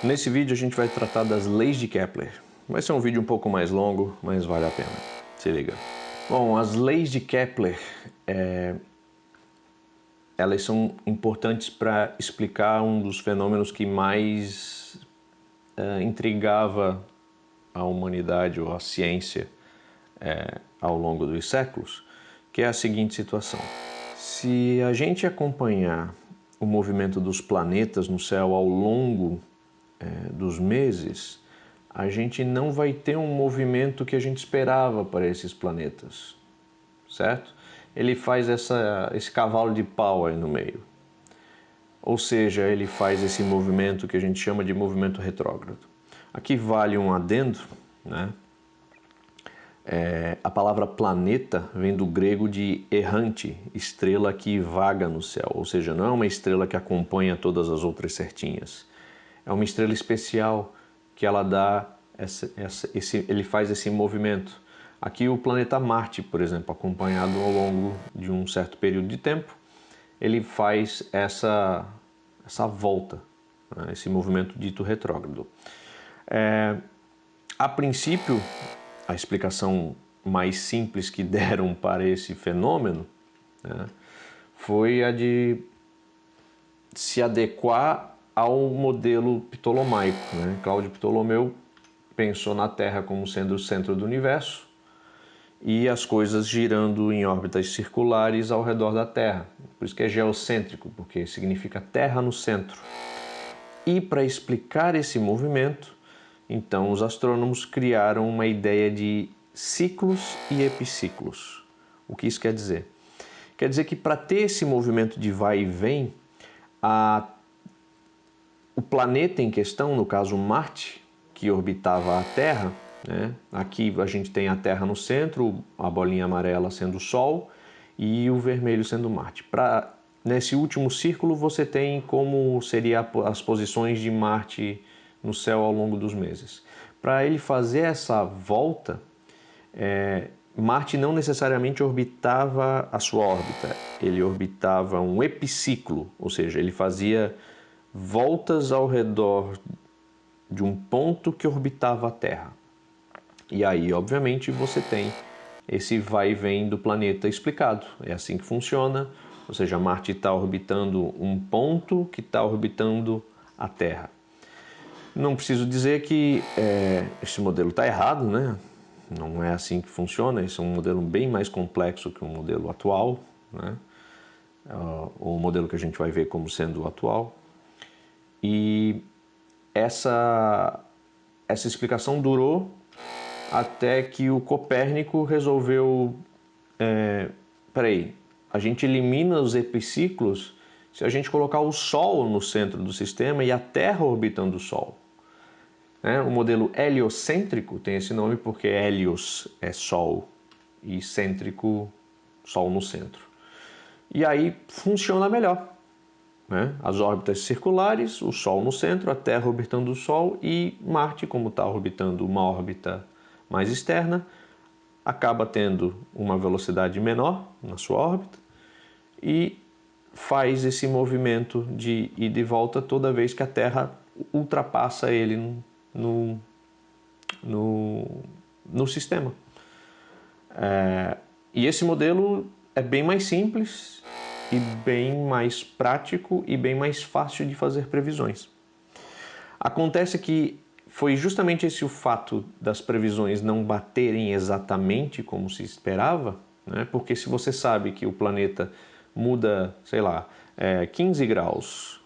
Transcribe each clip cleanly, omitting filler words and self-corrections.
Nesse vídeo a gente vai tratar das leis de Kepler. Vai ser um vídeo um pouco mais longo, mas vale a pena. Se liga. Bom, as leis de Kepler, elas são importantes para explicar um dos fenômenos que mais intrigava a humanidade ou a ciência ao longo dos séculos, que é a seguinte situação. Se a gente acompanhar o movimento dos planetas no céu ao longo dos meses, a gente não vai ter um movimento que a gente esperava para esses planetas, certo? Ele faz esse cavalo de pau aí no meio. Ou seja, ele faz esse movimento que a gente chama de movimento retrógrado. Aqui vale um adendo, né? A palavra planeta vem do grego de errante, estrela que vaga no céu, ou seja, não é uma estrela que acompanha todas as outras certinhas. É uma estrela especial que ela dá ele faz esse movimento. Aqui o planeta Marte, por exemplo, acompanhado ao longo de um certo período de tempo, ele faz essa volta, né, esse movimento dito retrógrado. A princípio, a explicação mais simples que deram para esse fenômeno, né, foi a de se adequar ao modelo ptolomaico, né? Cláudio Ptolomeu pensou na Terra como sendo o centro do universo e as coisas girando em órbitas circulares ao redor da Terra. Por isso que é geocêntrico, porque significa Terra no centro. E para explicar esse movimento, então os astrônomos criaram uma ideia de ciclos e epiciclos. O que isso quer dizer? Quer dizer que para ter esse movimento de vai e vem, o planeta em questão, no caso Marte, que orbitava a Terra, né? Aqui a gente tem a Terra no centro, a bolinha amarela sendo o Sol e o vermelho sendo Marte. Nesse último círculo você tem como seria as posições de Marte no céu ao longo dos meses. Para ele fazer essa volta, Marte não necessariamente orbitava a sua órbita, ele orbitava um epiciclo, ou seja, ele fazia voltas ao redor de um ponto que orbitava a Terra. E aí, obviamente, você tem esse vai e vem do planeta explicado. É assim que funciona, ou seja, Marte está orbitando um ponto que está orbitando a Terra. Não preciso dizer que esse modelo está errado, né? Não é assim que funciona, esse é um modelo bem mais complexo que o modelo atual, né? O modelo que a gente vai ver como sendo o atual. E essa explicação durou até que o Copérnico resolveu, a gente elimina os epiciclos se a gente colocar o Sol no centro do sistema e a Terra orbitando o Sol. O modelo heliocêntrico tem esse nome porque Helios é Sol e cêntrico, Sol no centro. E aí funciona melhor. As órbitas circulares, o Sol no centro, a Terra orbitando o Sol e Marte, como está orbitando uma órbita mais externa, acaba tendo uma velocidade menor na sua órbita e faz esse movimento de ida e volta toda vez que a Terra ultrapassa ele no sistema. E esse modelo é bem mais simples e bem mais prático e bem mais fácil de fazer previsões. Acontece que foi justamente esse o fato das previsões não baterem exatamente como se esperava, né? Porque se você sabe que o planeta muda, sei lá, 15 graus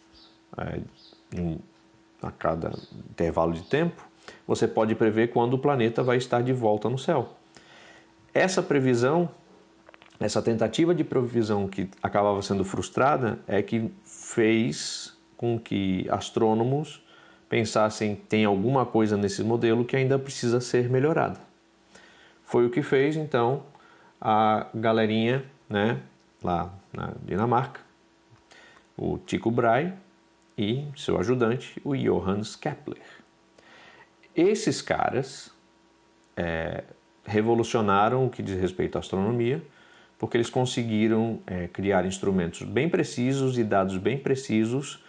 a cada intervalo de tempo, você pode prever quando o planeta vai estar de volta no céu. Essa previsão, essa tentativa de previsão que acabava sendo frustrada é que fez com que astrônomos pensassem tem alguma coisa nesse modelo que ainda precisa ser melhorada. Foi o que fez, então, a galerinha, né, lá na Dinamarca, o Tycho Brahe e seu ajudante, o Johannes Kepler. Esses caras revolucionaram o que diz respeito à astronomia, porque eles conseguiram criar instrumentos bem precisos e dados bem precisos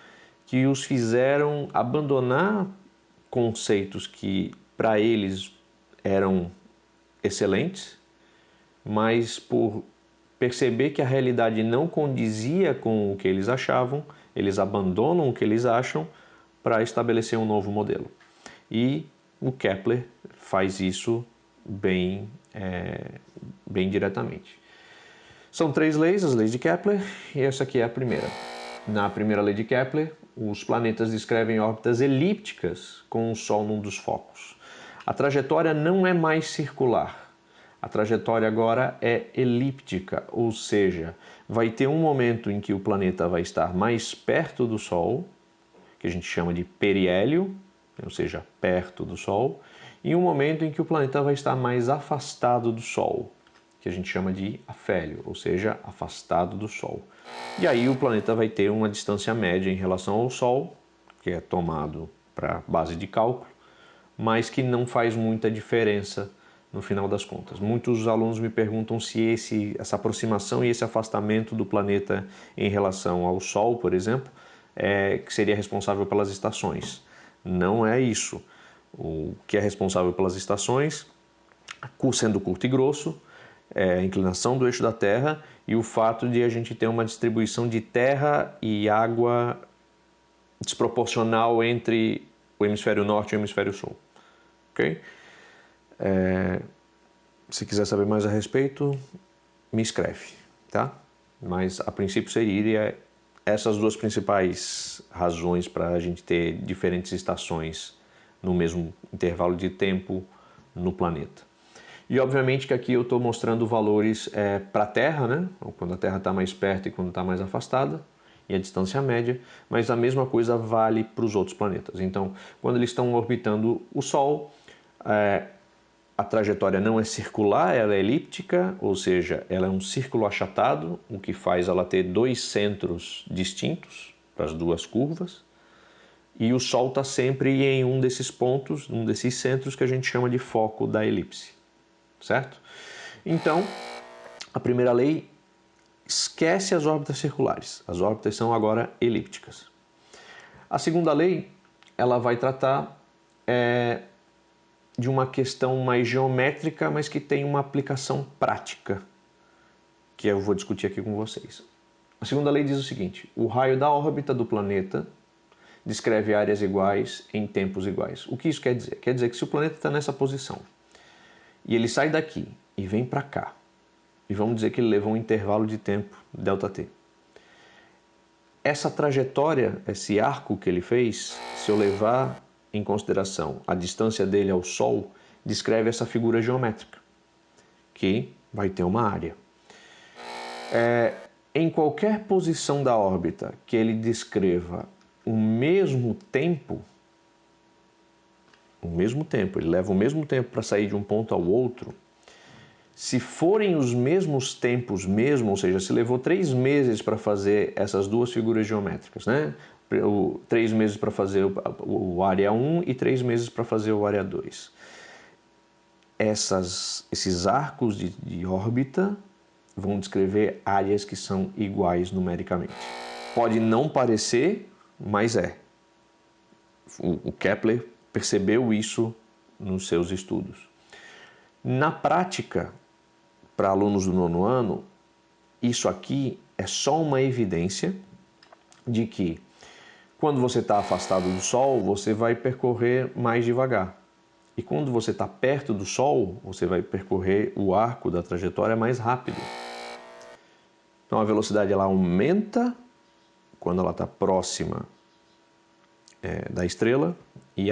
que os fizeram abandonar conceitos que para eles eram excelentes, mas por perceber que a realidade não condizia com o que eles achavam, eles abandonam o que eles acham para estabelecer um novo modelo. E o Kepler faz isso bem diretamente. São 3 leis, as leis de Kepler, e essa aqui é a primeira. Na primeira lei de Kepler, os planetas descrevem órbitas elípticas com o Sol num dos focos. A trajetória não é mais circular. A trajetória agora é elíptica, ou seja, vai ter um momento em que o planeta vai estar mais perto do Sol, que a gente chama de periélio, ou seja, perto do Sol, e um momento em que o planeta vai estar mais afastado do Sol, que a gente chama de afélio, ou seja, afastado do Sol. E aí o planeta vai ter uma distância média em relação ao Sol, que é tomado para base de cálculo, mas que não faz muita diferença no final das contas. Muitos alunos me perguntam se essa aproximação e esse afastamento do planeta em relação ao Sol, por exemplo, que seria responsável pelas estações. Não é isso. O que é responsável pelas estações, sendo curto e grosso, é a inclinação do eixo da Terra e o fato de a gente ter uma distribuição de terra e água desproporcional entre o hemisfério norte e o hemisfério sul. Ok? Se quiser saber mais a respeito, me escreve, tá? Mas a princípio seria essas duas principais razões para a gente ter diferentes estações no mesmo intervalo de tempo no planeta. E obviamente que aqui eu estou mostrando valores para a Terra, né? Quando a Terra está mais perto e quando está mais afastada, e a distância média, mas a mesma coisa vale para os outros planetas. Então, quando eles estão orbitando o Sol, a trajetória não é circular, ela é elíptica, ou seja, ela é um círculo achatado, o que faz ela ter 2 centros distintos para as duas curvas, e o Sol está sempre em um desses pontos, um desses centros que a gente chama de foco da elipse, certo? Então, a primeira lei esquece as órbitas circulares, as órbitas são agora elípticas. A segunda lei, ela vai tratar de uma questão mais geométrica, mas que tem uma aplicação prática, que eu vou discutir aqui com vocês. A segunda lei diz o seguinte: o raio da órbita do planeta descreve áreas iguais em tempos iguais. O que isso quer dizer? Quer dizer que se o planeta está nessa posição e ele sai daqui e vem para cá, e vamos dizer que ele levou um intervalo de tempo ΔT. Essa trajetória, esse arco que ele fez, se eu levar em consideração a distância dele ao Sol, descreve essa figura geométrica, que vai ter uma área. Em qualquer posição da órbita que ele descreva o mesmo tempo, ele leva o mesmo tempo para sair de um ponto ao outro, se forem os mesmos tempos mesmo, ou seja, se levou 3 meses para fazer essas duas figuras geométricas, né? 3 meses para fazer o área 1 e 3 meses para fazer o área 2. Esses arcos de órbita vão descrever áreas que são iguais numericamente. Pode não parecer, mas é. O Kepler percebeu isso nos seus estudos. Na prática, para alunos do 9º ano, isso aqui é só uma evidência de que quando você está afastado do Sol, você vai percorrer mais devagar. E quando você está perto do Sol, você vai percorrer o arco da trajetória mais rápido. Então a velocidade ela aumenta quando ela está próxima da estrela e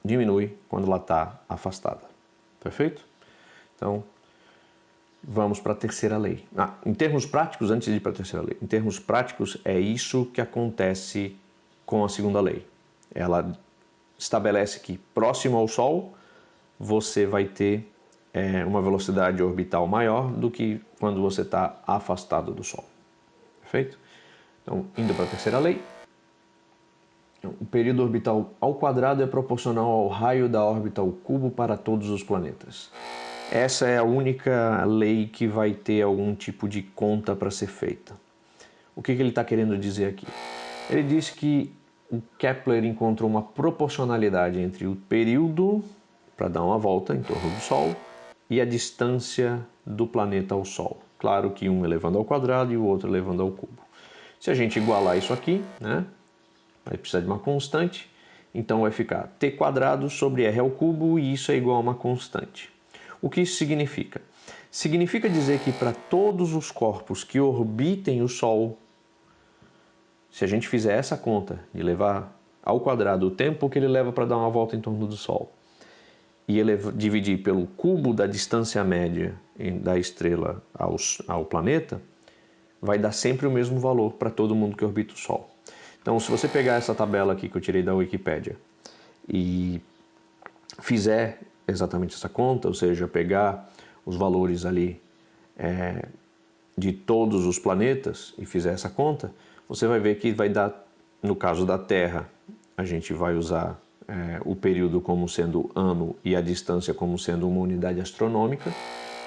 diminui quando ela está afastada. Perfeito? Então, vamos para a terceira lei. Em termos práticos, antes de ir para a terceira lei, em termos práticos, é isso que acontece com a segunda lei. Ela estabelece que próximo ao Sol, você vai ter uma velocidade orbital maior do que quando você está afastado do Sol. Perfeito? Então, indo para a terceira lei. O período orbital ao quadrado é proporcional ao raio da órbita ao cubo para todos os planetas. Essa é a única lei que vai ter algum tipo de conta para ser feita. O que ele está querendo dizer aqui? Ele diz que o Kepler encontrou uma proporcionalidade entre o período para dar uma volta em torno do Sol e a distância do planeta ao Sol. Claro que um elevando ao quadrado e o outro elevando ao cubo. Se a gente igualar isso aqui, né, vai precisar de uma constante, então vai ficar t quadrado sobre r ao cubo e isso é igual a uma constante. O que isso significa? Significa dizer que para todos os corpos que orbitem o Sol, se a gente fizer essa conta de levar ao quadrado o tempo que ele leva para dar uma volta em torno do Sol e dividir pelo cubo da distância média da estrela ao planeta, vai dar sempre o mesmo valor para todo mundo que orbita o Sol. Então, se você pegar essa tabela aqui que eu tirei da Wikipédia e fizer exatamente essa conta, ou seja, pegar os valores ali de todos os planetas e fizer essa conta, você vai ver que vai dar, no caso da Terra, a gente vai usar o período como sendo ano e a distância como sendo uma unidade astronômica,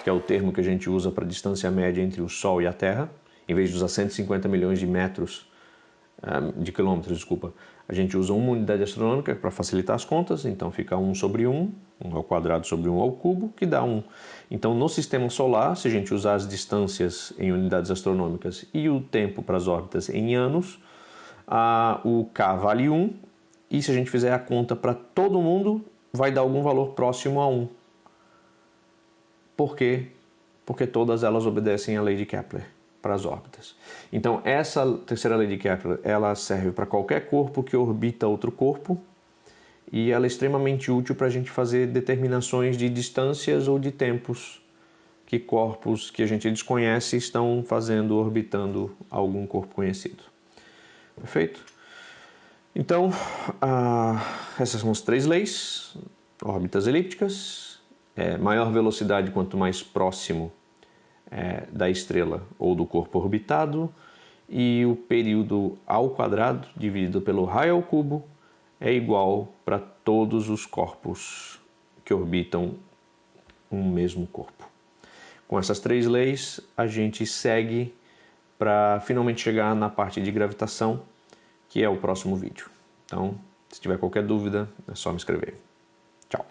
que é o termo que a gente usa para a distância média entre o Sol e a Terra. Em vez de usar 150 milhões de quilômetros, desculpa, a gente usa uma unidade astronômica para facilitar as contas, então fica 1 sobre 1, 1 ao quadrado sobre 1 ao cubo, que dá 1. Então, no sistema solar, se a gente usar as distâncias em unidades astronômicas e o tempo para as órbitas em anos, o K vale 1, e se a gente fizer a conta para todo mundo, vai dar algum valor próximo a 1. Por quê? Porque todas elas obedecem à lei de Kepler para as órbitas. Então, essa terceira lei de Kepler, ela serve para qualquer corpo que orbita outro corpo e ela é extremamente útil para a gente fazer determinações de distâncias ou de tempos que corpos que a gente desconhece estão fazendo, orbitando algum corpo conhecido. Perfeito? Então, essas são as 3 leis: órbitas elípticas, maior velocidade quanto mais próximo da estrela ou do corpo orbitado, e o período ao quadrado dividido pelo raio ao cubo é igual para todos os corpos que orbitam um mesmo corpo. Com essas 3 leis, a gente segue para finalmente chegar na parte de gravitação, que é o próximo vídeo. Então, se tiver qualquer dúvida, é só me escrever. Tchau!